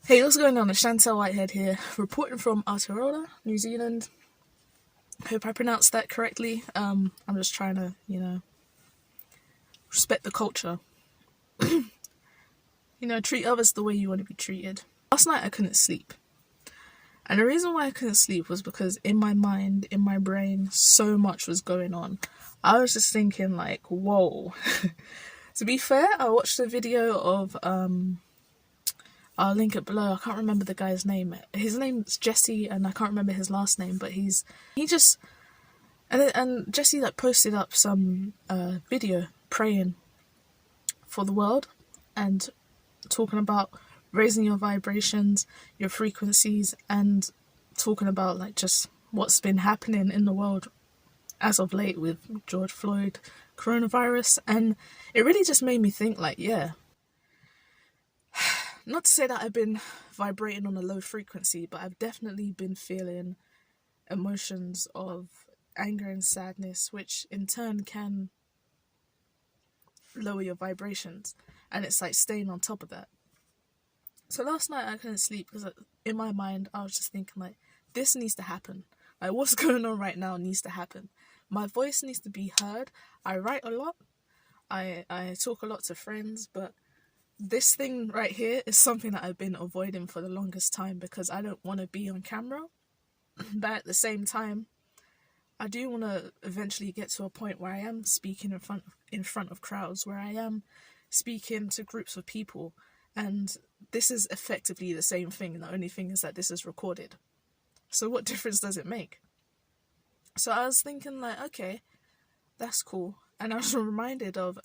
Hey, what's going on? It's Chantel Whitehead here, reporting from Aotearoa, New Zealand. Hope I pronounced that correctly. I'm just trying to, respect the culture. Treat others the way you want to be treated. Last night I couldn't sleep. And the reason why I couldn't sleep was because in my mind, in my brain, so much was going on. I was just thinking like, whoa. To be fair, I watched a video of, I'll link it below. I can't remember the guy's name. His name's Jesse, and I can't remember his last name. But and Jesse like posted up some video praying for the world and talking about raising your vibrations, your frequencies, and talking about like just what's been happening in the world as of late with George Floyd, coronavirus, and it really just made me think like, yeah. Not to say that I've been vibrating on a low frequency, but I've definitely been feeling emotions of anger and sadness, which in turn can lower your vibrations. And it's like staying on top of that. So last night I couldn't sleep because in my mind I was just thinking like, this needs to happen. Like what's going on right now needs to happen. My voice needs to be heard. I write a lot. I talk a lot to friends, but this thing right here is something that I've been avoiding for the longest time because I don't want to be on camera. But at the same time, I do want to eventually get to a point where I am speaking in front of crowds, where I am speaking to groups of people. And this is effectively the same thing. The only thing is that this is recorded. So what difference does it make? So I was thinking like, okay, that's cool. And I was reminded of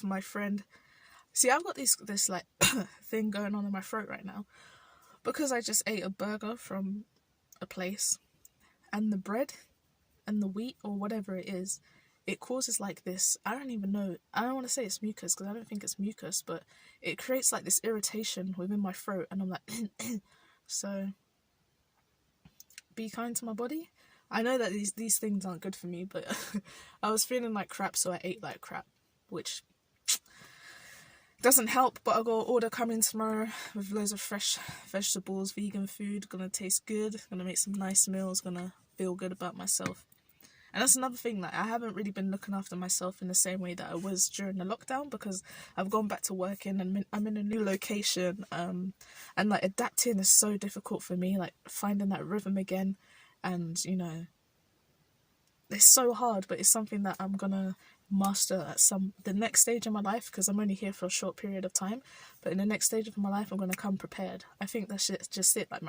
my friend. See, I've got this like thing going on in my throat right now because I just ate a burger from a place, and the bread and the wheat or whatever it is, it causes like this, I don't even know, I don't want to say it's mucus because I don't think it's mucus, but it creates like this irritation within my throat, and I'm like so be kind to my body. I know that these things aren't good for me, but I was feeling like crap, so I ate like crap, which doesn't help. But I got an order coming tomorrow with loads of fresh vegetables, vegan food, gonna taste good, gonna make some nice meals, gonna feel good about myself. And that's another thing, like I haven't really been looking after myself in the same way that I was during the lockdown because I've gone back to working and I'm in a new location, and like adapting is so difficult for me, like finding that rhythm again. And it's so hard, but it's something that I'm gonna master at the next stage of my life, because I'm only here for a short period of time. But in the next stage of my life, I'm gonna come prepared. I think that's just it. Like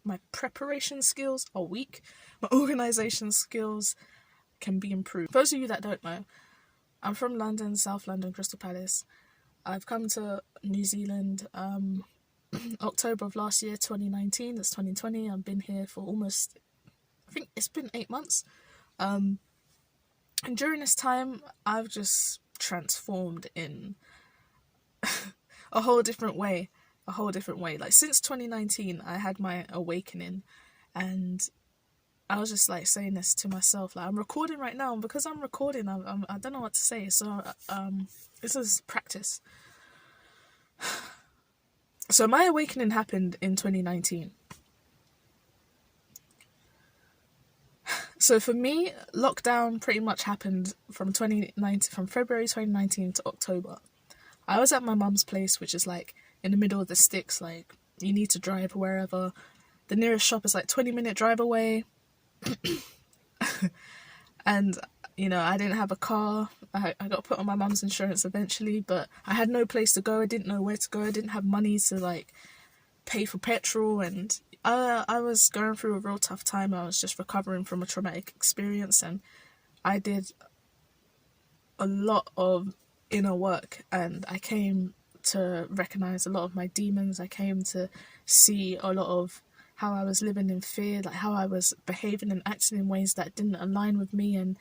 my preparation skills are weak. My organisation skills can be improved. For those of you that don't know, I'm from London, South London, Crystal Palace. I've come to New Zealand October of last year, 2019. That's 2020. I've been here for almost, I think it's been 8 months. And during this time, I've just transformed in a whole different way. Like since 2019, I had my awakening, and I was just like saying this to myself. Like I'm recording right now, and because I'm recording, I don't know what to say. So this is practice. So my awakening happened in 2019. So for me, lockdown pretty much happened from February 2019 to October. I was at my mum's place, which is like in the middle of the sticks. Like you need to drive wherever. The nearest shop is like 20-minute drive away. And I didn't have a car. I got put on my mum's insurance eventually, but I had no place to go. I didn't know where to go. I didn't have money to like pay for petrol, and I was going through a real tough time. I was just recovering from a traumatic experience, and I did a lot of inner work, and I came to recognize a lot of my demons. I came to see a lot of how I was living in fear, like how I was behaving and acting in ways that didn't align with me, and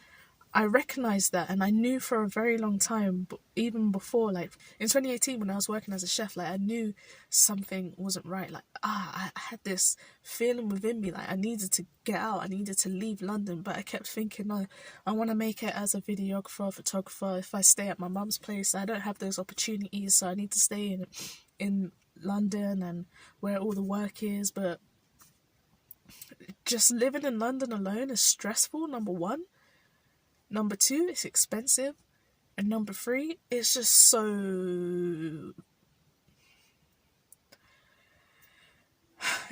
I recognized that, and I knew for a very long time, even before, like in 2018 when I was working as a chef, like I knew something wasn't right. Like I had this feeling within me, like I needed to get out, I needed to leave London, but I kept thinking, no, I want to make it as a videographer, photographer. If I stay at my mum's place, I don't have those opportunities, so I need to stay in London and where all the work is, but just living in London alone is stressful, number one. Number two, it's expensive. And number three, it's just so...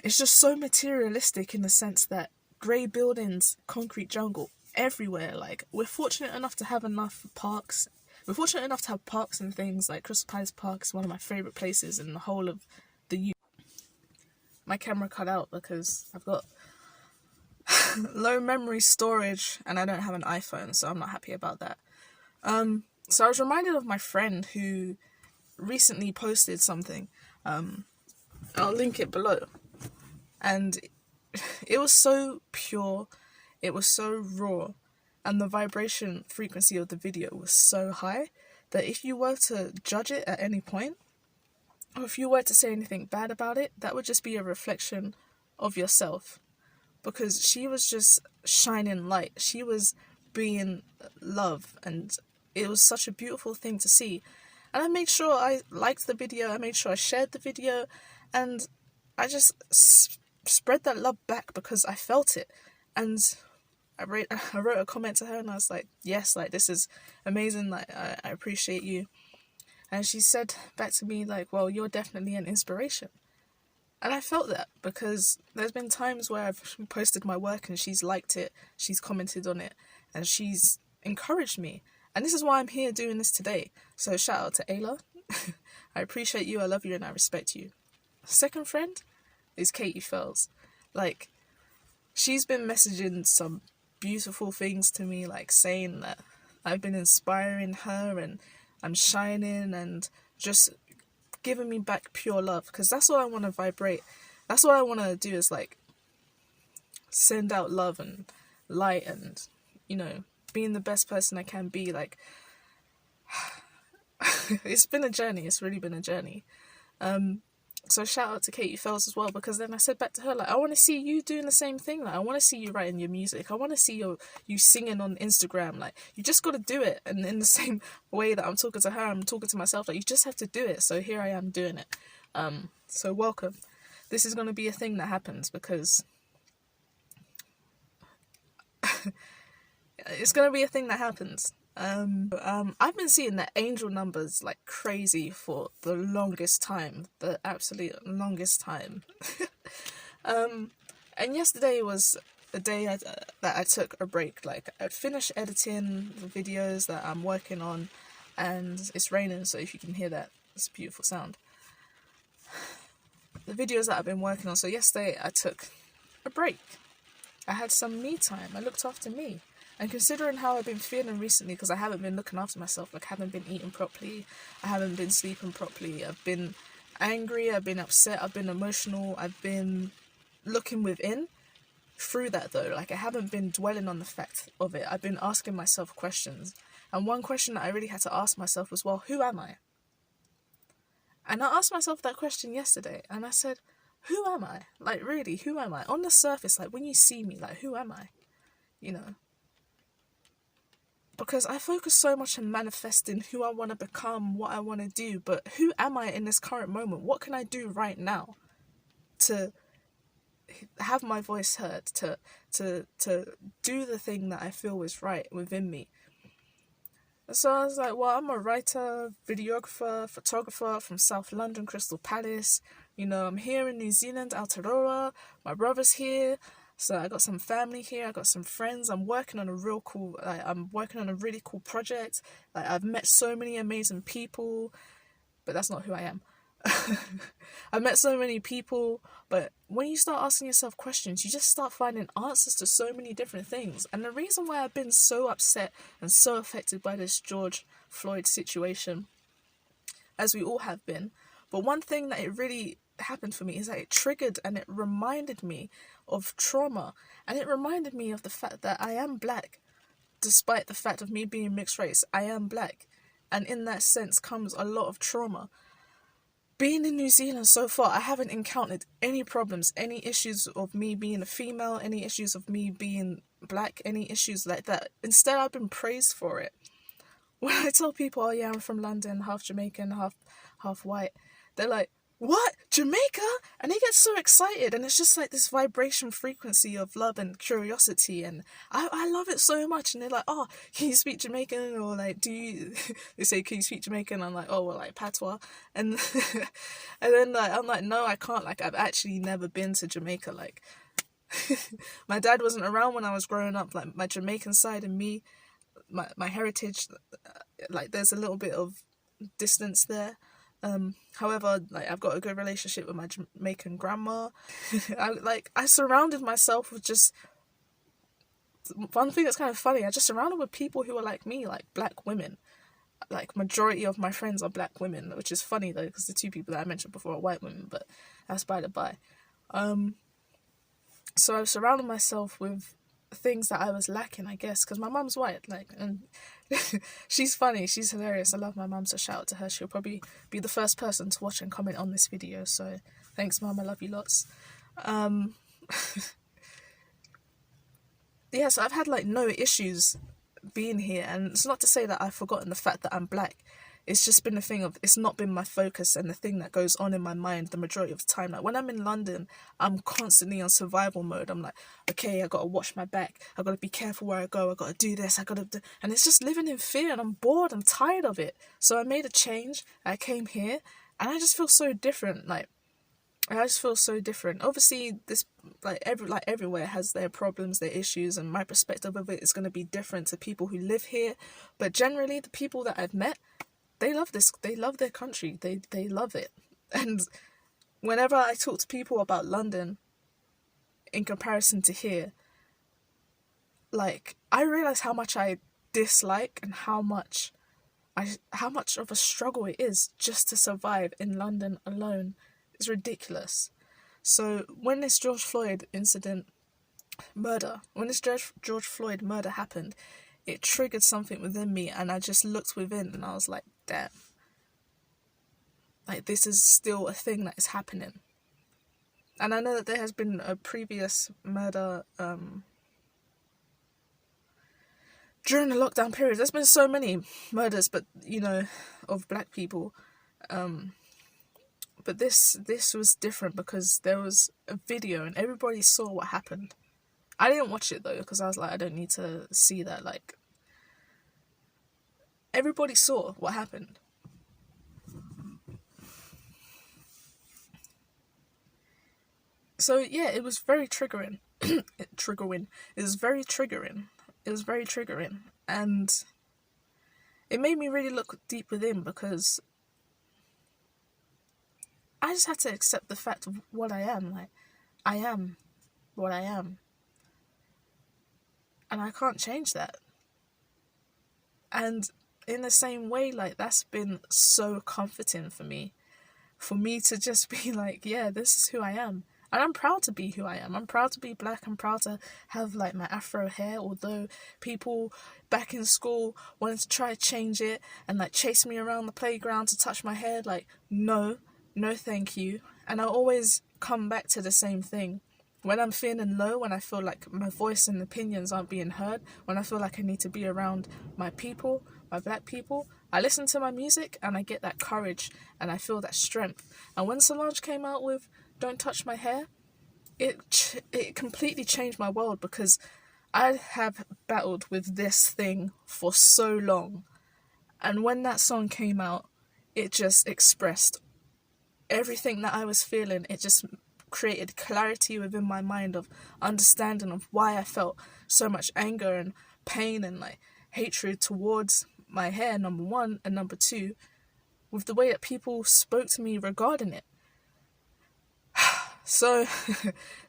It's just so materialistic in the sense that grey buildings, concrete jungle, everywhere. Like, we're fortunate enough to have enough parks. We're fortunate enough to have parks and things, like Crystal Palace Park is one of my favourite places in the whole of the UK. My camera cut out because I've got low memory storage and I don't have an iPhone, so I'm not happy about that. So I was reminded of my friend who recently posted something. I'll link it below. And it was so pure, it was so raw, and the vibration frequency of the video was so high that if you were to judge it at any point, or if you were to say anything bad about it, that would just be a reflection of yourself. Because she was just shining light. She was being love, and it was such a beautiful thing to see. And I made sure I liked the video, I made sure I shared the video, and I just spread that love back because I felt it. And I wrote a comment to her and I was like, yes, like, this is amazing, like, I appreciate you. And she said back to me, like, well, you're definitely an inspiration. And I felt that because there's been times where I've posted my work and she's liked it, she's commented on it, and she's encouraged me. And this is why I'm here doing this today. So shout out to Ayla. I appreciate you, I love you, and I respect you. Second friend is Katie Fells. Like, she's been messaging some beautiful things to me, like saying that I've been inspiring her and I'm shining and just giving me back pure love, because that's what I want to vibrate. That's what I want to do, is like send out love and light and, you know, being the best person I can be. Like, it's been a journey. It's really been a journey. So shout out to Katie Fells as well, because then I said back to her, like, I want to see you doing the same thing. Like, I want to see you writing your music. I want to see you singing on Instagram. Like, you just got to do it. And in the same way that I'm talking to her, I'm talking to myself. Like, you just have to do it. So here I am doing it. So welcome. This is going to be a thing that happens because it's going to be a thing that happens. I've been seeing the angel numbers like crazy for the longest time, the absolute longest time. And yesterday was a day that I took a break. Like, I'd finished editing the videos that I'm working on, and it's raining, so if you can hear that, it's a beautiful sound. The videos that I've been working on, so yesterday I took a break. I had some me time, I looked after me. And considering how I've been feeling recently, because I haven't been looking after myself, like, I haven't been eating properly, I haven't been sleeping properly, I've been angry, I've been upset, I've been emotional, I've been looking within. Through that though, like, I haven't been dwelling on the fact of it, I've been asking myself questions. And one question that I really had to ask myself was, well, who am I? And I asked myself that question yesterday, and I said, who am I? Like, really, who am I? On the surface, like, when you see me, like, who am I? You know? Because I focus so much on manifesting who I want to become, what I want to do, but who am I in this current moment? What can I do right now to have my voice heard, to do the thing that I feel is right within me? So I was like, well, I'm a writer, videographer, photographer from South London, Crystal Palace. You know, I'm here in New Zealand, Aotearoa. My brother's here. So I got some family here, I got some friends. I'm working on a really cool project. Like, I've met so many amazing people, but that's not who I am. I've met so many people, but when you start asking yourself questions, you just start finding answers to so many different things. And the reason why I've been so upset and so affected by this George Floyd situation, as we all have been, but one thing that it really happened for me is that it triggered and it reminded me of trauma, and it reminded me of the fact that I am black. Despite the fact of me being mixed race, I am black, and in that sense comes a lot of trauma. Being in New Zealand so far, I haven't encountered any problems, any issues of me being a female, any issues of me being black, any issues like that. Instead, I've been praised for it. When I tell people, oh yeah, I'm from London, half Jamaican, half white, they're like, what, Jamaica? And they get so excited, and it's just like this vibration frequency of love and curiosity, and I love it so much. And they're like, oh, can you speak Jamaican? Or like, do you they say, can you speak Jamaican? I'm like, oh, well, like patois. And and then like I'm like, no, I can't. Like, I've actually never been to Jamaica. Like, my dad wasn't around when I was growing up. Like, my Jamaican side and me, my heritage, like, there's a little bit of distance there. However, like, I've got a good relationship with my Jamaican grandma. I surrounded myself with just, one thing that's kind of funny, I just surrounded with people who are like me, like black women. Like, majority of my friends are black women, which is funny though, because the two people that I mentioned before are white women, but that's by the by. So I've surrounded myself with things that I was lacking, I guess, because my mum's white, like, and she's funny, she's hilarious. I love my mum, so shout out to her. She'll probably be the first person to watch and comment on this video, so thanks, mum, I love you lots. Yeah, so I've had like no issues being here, and it's not to say that I've forgotten the fact that I'm black. It's just been a thing of, it's not been my focus and the thing that goes on in my mind the majority of the time. Like, when I'm in London, I'm constantly on survival mode. I'm like, okay, I gotta watch my back, I gotta be careful where I go, I gotta do this, I gotta do... And it's just living in fear, and I'm bored, I'm tired of it. So I made a change, I came here, and I just feel so different. Like, I just feel so different. Obviously, this, everywhere has their problems, their issues, and my perspective of it is going to be different to people who live here. But generally, the people that I've met, they love this. They love their country. They love it. And whenever I talk to people about London, in comparison to here, like, I realize how much I dislike and how much of a struggle it is just to survive in London alone. It's ridiculous. So when this George Floyd murder happened, it triggered something within me, and I just looked within and I was like, damn. Like, this is still a thing that is happening. And I know that there has been a previous murder during the lockdown period. There's been so many murders, but, you know, of black people. But this was different because there was a video and everybody saw what happened. I didn't watch it though, because I was like, I don't need to see that. Like, everybody saw what happened. So yeah, it was very triggering. It was very triggering. And it made me really look deep within, because I just had to accept the fact of what I am. Like, I am what I am. And I can't change that. And in the same way, like, that's been so comforting for me. For me to just be like, yeah, this is who I am. And I'm proud to be who I am. I'm proud to be black. I'm proud to have, like, my afro hair. Although people back in school wanted to try to change it and, like, chase me around the playground to touch my hair. Like, no, thank you. And I always come back to the same thing. When I'm feeling low, when I feel like my voice and opinions aren't being heard, when I feel like I need to be around my people, my black people, I listen to my music and I get that courage and I feel that strength. And when Solange came out with Don't Touch My Hair, it completely changed my world, because I have battled with this thing for so long. And when that song came out, it just expressed everything that I was feeling. It just created clarity within my mind of understanding of why I felt so much anger and pain and, like, hatred towards my hair, number one, and number two, with the way that people spoke to me regarding it. So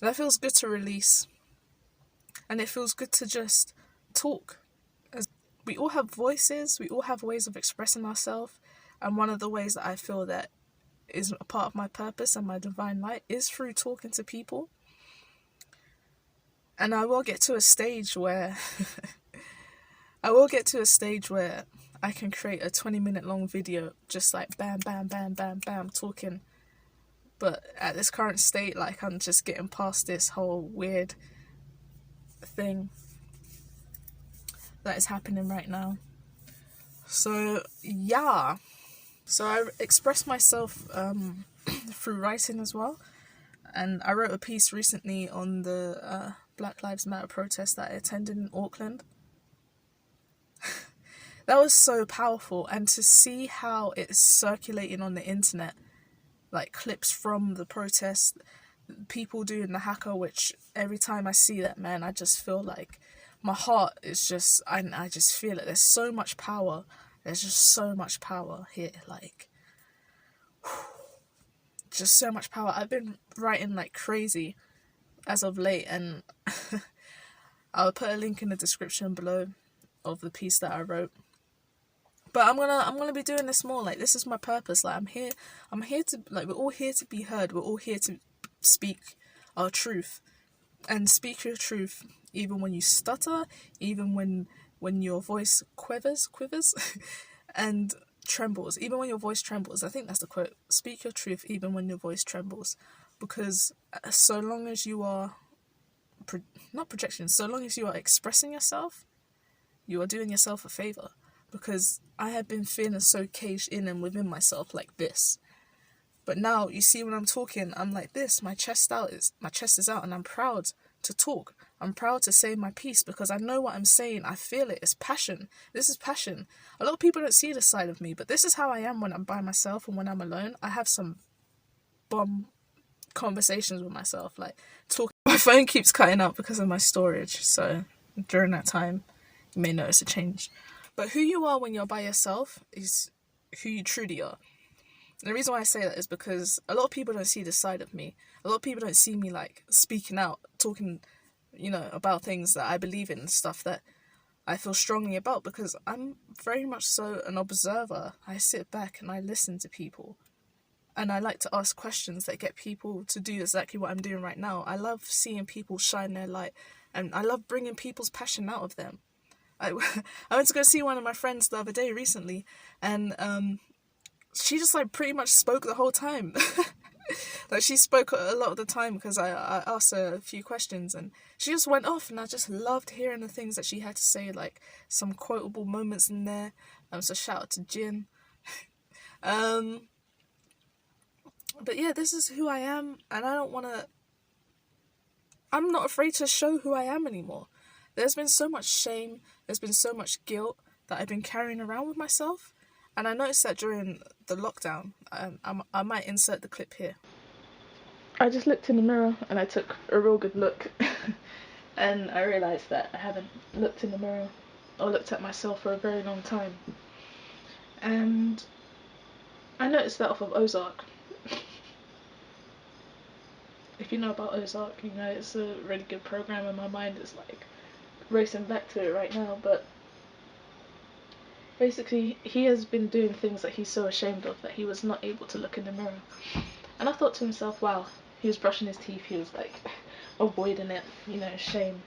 that feels good to release, and it feels good to just talk. As we all have voices, we all have ways of expressing ourselves, and one of the ways that I feel that is a part of my purpose and my divine light is through talking to people. And I will get to a stage where I can create a 20-minute long video just like bam, bam, bam, bam, bam, talking. But at this current state, like, I'm just getting past this whole weird thing that is happening right now. So yeah, So I express myself through writing as well. And I wrote a piece recently on the Black Lives Matter protest that I attended in Auckland. That was so powerful, and to see how it's circulating on the internet, like clips from the protest, people doing the haka, which every time I see that, man, I just feel like my heart is just, I just feel it. There's so much power. There's just so much power here, like, just so much power. I've been writing like crazy as of late, and I'll put a link in the description below of the piece that I wrote. But I'm gonna be doing this more. Like, this is my purpose. Like, I'm here to, like, we're all here to be heard. We're all here to speak our truth, and speak your truth even when you stutter, even when your voice quivers and trembles, even when your voice trembles. I think that's the quote. Speak your truth even when your voice trembles, because so long as you are not projection, so long as you are expressing yourself, you are doing yourself a favor. Because I have been feeling so caged in and within myself like this. But now, you see, when I'm talking, I'm like this. My chest is out, and I'm proud to talk. I'm proud to say my piece because I know what I'm saying. I feel it. It's passion. This is passion. A lot of people don't see this side of me, but this is how I am when I'm by myself and when I'm alone. I have some bomb conversations with myself, like talking. My phone keeps cutting out because of my storage, so during that time, you may notice a change. But who you are when you're by yourself is who you truly are. And the reason why I say that is because a lot of people don't see this side of me. A lot of people don't see me, like, speaking out, talking, about things that I believe in and stuff that I feel strongly about, because I'm very much so an observer. I sit back and I listen to people. And I like to ask questions that get people to do exactly what I'm doing right now. I love seeing people shine their light, and I love bringing people's passion out of them. I went to go see one of my friends the other day recently, and she just, like, pretty much spoke the whole time. Like, she spoke a lot of the time because I asked her a few questions, and she just went off, and I just loved hearing the things that she had to say, like some quotable moments in there. So shout out to Jin. But yeah, this is who I am, and I'm not afraid to show who I am anymore. There's been so much shame, there's been so much guilt that I've been carrying around with myself, and I noticed that during the lockdown. I might insert the clip here. I just looked in the mirror and I took a real good look, and I realised that I haven't looked in the mirror or looked at myself for a very long time. And I noticed that off of Ozark. If you know about Ozark, it's a really good program, and my mind is like racing back to it right now. But basically, he has been doing things that he's so ashamed of that he was not able to look in the mirror. And I thought to himself, wow, he was brushing his teeth, he was like avoiding it, shame.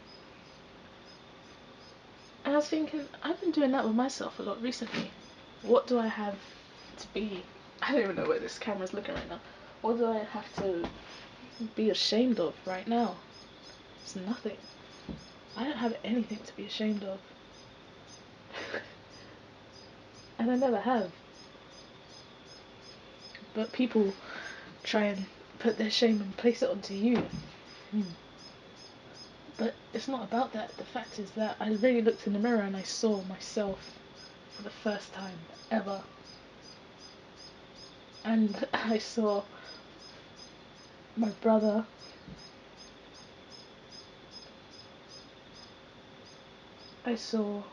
And I was thinking, I've been doing that with myself a lot recently. What do I have to be? I don't even know where this camera's looking right now. What do I have to be ashamed of right now? It's nothing. I don't have anything to be ashamed of. And I never have. But people try and put their shame and place it onto you. But it's not about that. The fact is that I really looked in the mirror and I saw myself for the first time ever. And I saw my brother. I saw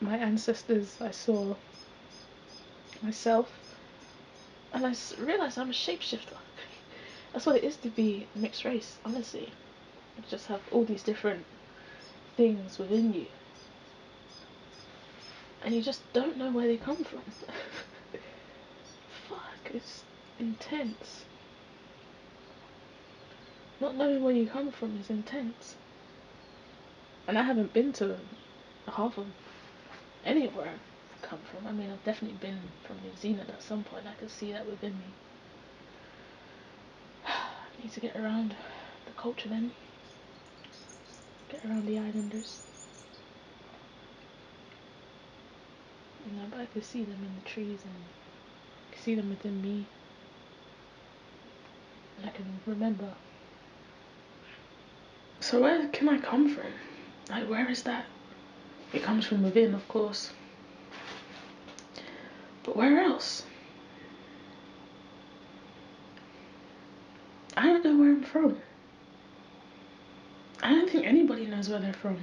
my ancestors. I saw myself. And I realised I'm a shapeshifter. That's what it is to be mixed race, honestly. You just have all these different things within you. And you just don't know where they come from. Fuck, it's intense. Not knowing where you come from is intense. And I haven't been to half of anywhere I've come from. I mean, I've definitely been from New Zealand at some point. I can see that within me. I need to get around the culture then. Get around the islanders. but I could see them in the trees and I could see them within me. And I can remember. So where can I come from? Like, where is that? It comes from within, of course. But where else? I don't know where I'm from. I don't think anybody knows where they're from.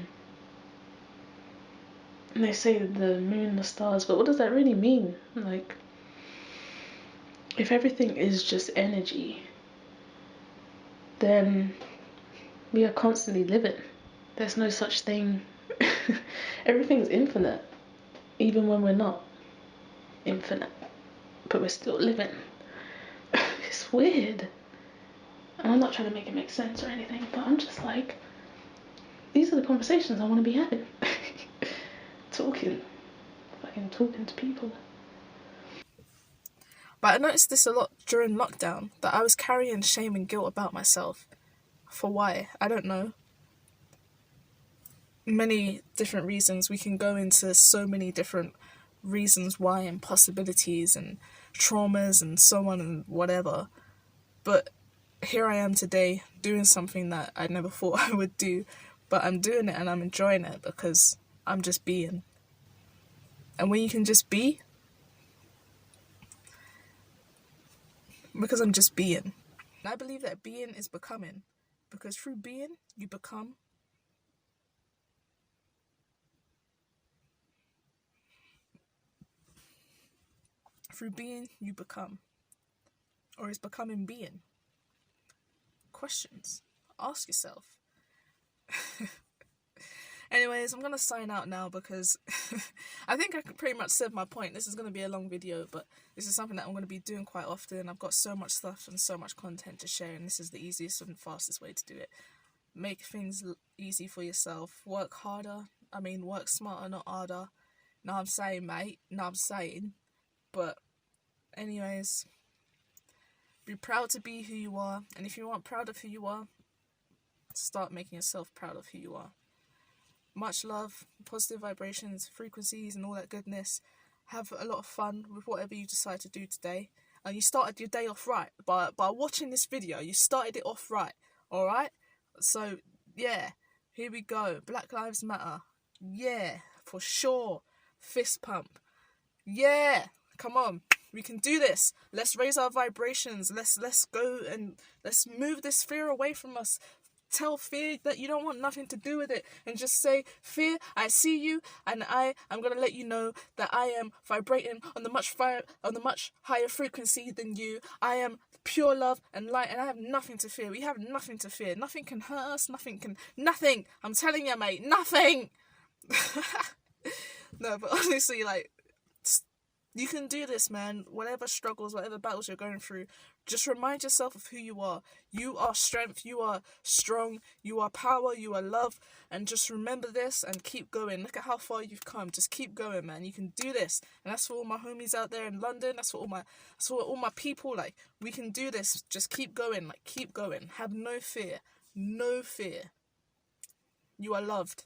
And they say the moon, the stars, but what does that really mean? Like, if everything is just energy, then we are constantly living. There's no such thing. Everything's infinite, even when we're not infinite, but we're still living. It's weird. And I'm not trying to make it make sense or anything, but I'm just like, these are the conversations I want to be having. Fucking talking to people. But I noticed this a lot during lockdown, that I was carrying shame and guilt about myself. For why? I don't know. Many different reasons. We can go into so many different reasons why, and possibilities and traumas and so on and whatever. But here I am today doing something that I never thought I would do, but I'm doing it and I'm enjoying it because I'm just being. And when you can just be, because I'm just being. And I believe that being is becoming, because through being, you become. Through being, you become. Or is becoming being? Questions. Ask yourself. Anyways, I'm going to sign out now because I think I pretty much said my point. This is going to be a long video, but this is something that I'm going to be doing quite often. I've got so much stuff and so much content to share, and this is the easiest and fastest way to do it. Make things easy for yourself. Work harder. I mean, work smarter, not harder. Know what I'm saying, mate? Know what I'm saying? But anyways, be proud to be who you are, and if you aren't proud of who you are, start making yourself proud of who you are. Much love, positive vibrations, frequencies, and all that goodness. Have a lot of fun with whatever you decide to do today. And you started your day off right. By watching this video, you started it off right. Alright? So, yeah. Here we go. Black Lives Matter. Yeah. For sure. Fist pump. Yeah. Come on. We can do this. Let's raise our vibrations. Let's go and let's move this fear away from us. Tell fear that you don't want nothing to do with it, and just say, fear, I see you, and I am going to let you know that I am vibrating on the much higher frequency than you. I am pure love and light, and I have nothing to fear. We have nothing to fear. Nothing can hurt us. Nothing. I'm telling you, mate, nothing. No, but honestly, like, you can do this, man. Whatever struggles, whatever battles you're going through, just remind yourself of who you are. You are strength, you are strong, you are power, you are love, and just remember this and keep going. Look at how far you've come. Just keep going, man. You can do this. And that's for all my homies out there in London. That's for all my people. Like, we can do this. Just keep going. Like, keep going. Have no fear. No fear. You are loved.